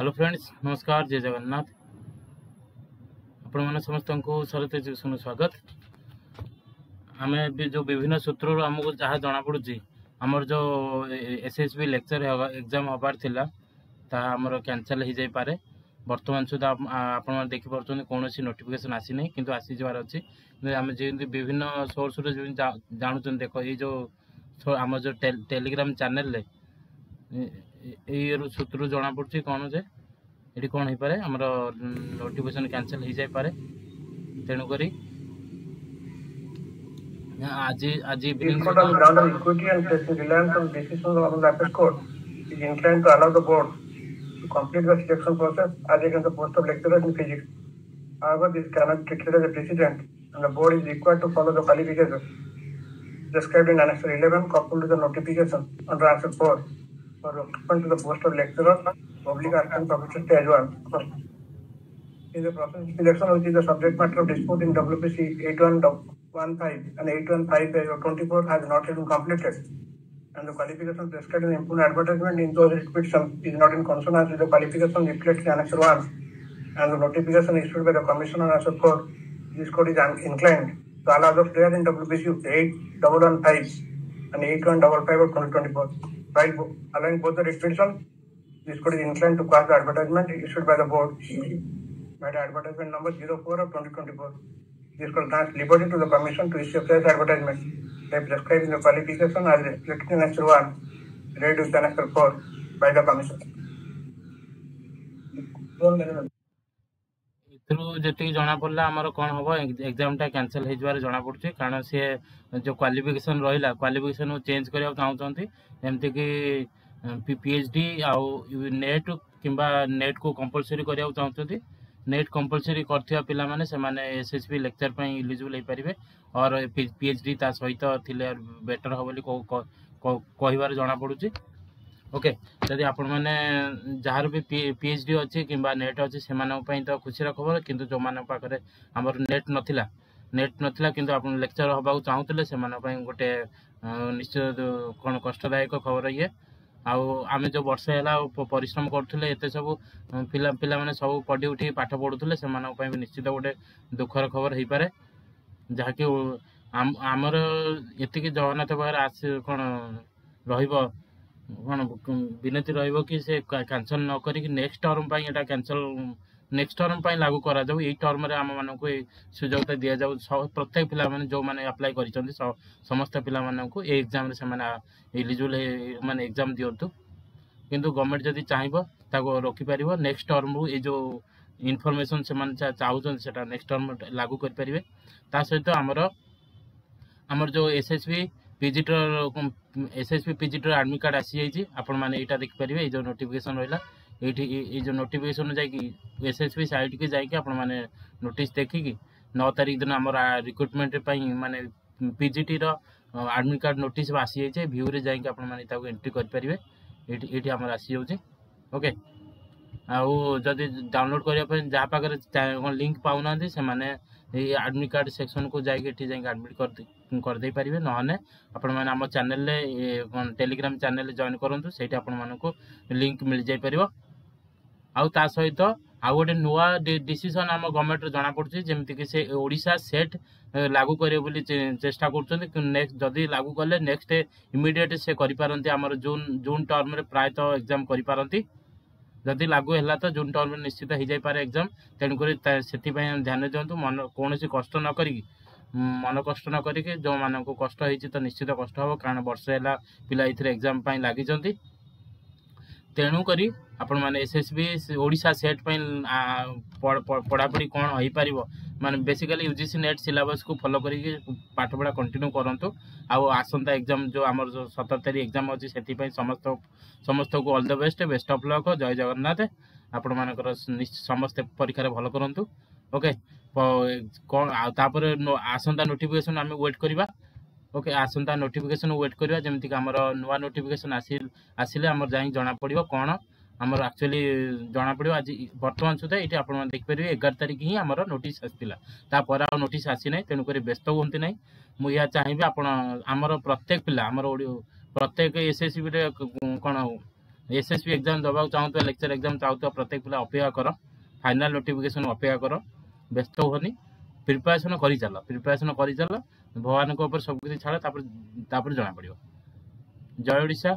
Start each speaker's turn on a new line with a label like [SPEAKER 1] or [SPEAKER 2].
[SPEAKER 1] Hello friends, नमस्कार, जय जगन्नाथ। आपण समस्त को सरत एजुकेशन स्वागत। आम जो विभिन्न सूत्र आमको जहाँ जना पड़ी आमर जो एसएसबी लेक्चर एग्जाम हबार थिला आमर कैंसल हो जाई पारे। वर्तमान सुधा आपण देखिपुर कौन नोटिफिकेशन आसी नहीं किंतु आसी जबार अच्छी आम जो विभिन्न सोर्स जानूँ। देख ये जो आम जो टेलीग्राम चैनल सूत्र जना पड़ी कौन जे ये कौन हो पारे आमर नोटिफिकेशन कैंसल हो जाई पारे। तेणुक आज आज
[SPEAKER 2] This court on ground of equity and placing reliance on decisions of the appeal court is inclined to allow the board to complete the selection process as against the post of lecturer in physics. However, this cannot be treated as a precedent, and the board is required to follow the qualifications described in Annexure 11 coupled with the notification under Answer 4 for recruitment to the post of lecturer, public assistant professor stage 1. In the process of selection, which is the subject matter of dispute in WPC 8115 and 8155/24 has not yet been completed, and the qualification prescribed in the improved advertisement in those restrictions is not in consonance with the qualification reflected in Annexure 1, and the notification issued by the Commission on Answer 4. This court is inclined to allow the players in WPC 8115 and 8155 of 2024. While allowing both the restrictions, this court is inclined to pass the advertisement issued by the board by the advertisement number 04 of 2024. This court grants liberty to the Commission to issue a fresh advertisement by prescribing the qualification as reflected in Annexure 1, read with Annexure 4 by the Commission.
[SPEAKER 1] जी जना पड़ा आमर कौन हम एग्जामटा cancel हो जना पड़ी कारण सी जो क्वालिफिकेशन रहा क्वालिफिकेशन चेंज करने चाहते जमती कि पीएचडी आउ नेट किंबा नेट को कंपलसरी करने चाहते। नेट कंपलसरी करथिबा पिला माने से माने एसएसबी लेक्चर पे एलिजिबल हो पारिबे और पीएचडी ता सहित थिले बेटर हो बोली कहिबार जना पड़ुची। ओके, जदि आपण माने जार भी पीएचडी अच्छी किंबा नेट अच्छी से तो खुशी खबर, किंतु जो मान पाखे आमर नेट नथिला किंतु आपण लेक्चर हबा चाहूले से गोटे निश्चित कौन कष्टदायक खबर ये आम जो वर्ष है परिश्रम करुले एत सब पिला माने सब पढ़ी उठी पाठ पढ़ुले से भी निश्चित गोटे दुखर खबर हो पारे जहाँकि आमर ये जगन्नाथ पाखे आस कौन कौन विनती कि से कैंसल न करी नेक्स्ट टर्म पर कैंसल नेक्स्ट टर्म पर लागू करा जाऊ। यही टर्म रे आम मानक सुजोगता दि जाऊ प्रत्येक पिला माने जो माने अप्लाई करिसंती समस्त पिला मानक ए एग्जाम रे से माने एलिजिबल माने एग्जाम दियंतु, किंतु गवर्नमेंट जदि चाहिबो ताको रोकी परिबो नेक्स्ट टर्म रु ए जो इनफॉरमेशन से माने चाहउछन सेटा नेक्स्ट टर्म लागू कर परिबे। ता सहित हमर जो एसएसबी पीजीटर एडमिट कार्ड आसी जाइए आपण मैंने यहाँ देखिपारे ये जो नोटिफिकेशन रहा ये जो नोटिफिकेशन जाकि एसएसबी साइट की जाकि आपण मैंने नोटिस देखिकी 9 तारीख दिन आम रिक्रुटमेंट माने पीजीटी एडमिट कार्ड नोटिस आसी जाइए भ्यू रे जाकि आपण मैंने एंट्री करेंगे ये आम आसी जाऊँ। ओके, आउ जदि डाउनलोड करने जहाँ पाखे लिंक पाऊना से मैंने एडमिट कार्ड सेक्शन को जाकि एडमिट करदे पारे नहने आपण मैंने आम चैनल टेलीग्राम चैनल जॉइन करूँ से आपको लिंक मिल जाई परिबो। आउ ता सहित आउ गोटे नुआ डिसीजन आम गवर्नमेंट जना पड़ी जमती कि से ओडिशा सेट लागू करे बोली चेष्टा कर नेक्स्ट जदि लागू कले नेक्स्ट इमिडिएट से करिपारंती आमर जून टर्म रे प्रायतः एग्जाम करिपारंती जदि लागू है तो जून टर्म निश्चित हो जाई पारे एग्जाम। तेणुक से ध्यान दिंतु मन कौन कष्ट न करी मन कष्ट न करी जो मान को कष्ट होती तो निश्चित कष्ट हम कारण वर्ष है पिला एग्जाम लगी। तेणुक आपण मैंने एसएसबी ओडिशा सेट पढ़ापढ़ी कौन हो पार माने बेसिकली यूजीसी नेट सिलेबस को फॉलो करी पाठ पढ़ा कंटिन्यू करंतु। आसंता एग्जाम जो आमर जो 17 तारीख एग्जाम अच्छी से समस्त को all the best of luck, जय जगन्नाथ। आपण मानकर समस्ते परीक्षा भल करंतु। ओके, कौन आसंता नोटिफिकेशन आम वेट करवा। ओके, आसंता नोटिफिकेशन वेट करवा जमती कि आमर नुआ नोटिफिकेशन आसिले आमर जाई जना पड़िबो कौन आमर एक्चुअली जना पड़ो। आज बर्तमान सुधा ये आप देखिपारे 11 तारीख ही आमर नोटिस आसापर आ नोटिस आसी ना। तेणुक व्यस्त हूँ ना, मुझे चाहिए आप आमर प्रत्येक पिला आमर प्रत्येक एसएसबी कौन एसएसबी एग्जाम दबा चाहूँ लेक्चर एग्जाम चाहूँ प्रत्येक पिला अपेक्षा कर फाइनाल नोटिफिकेशन अपेक्षा कर व्यस्त होनी प्रिपरेशन कर चल भगवान सब किसी छाड़ जना पड़ो जय ओडिशा।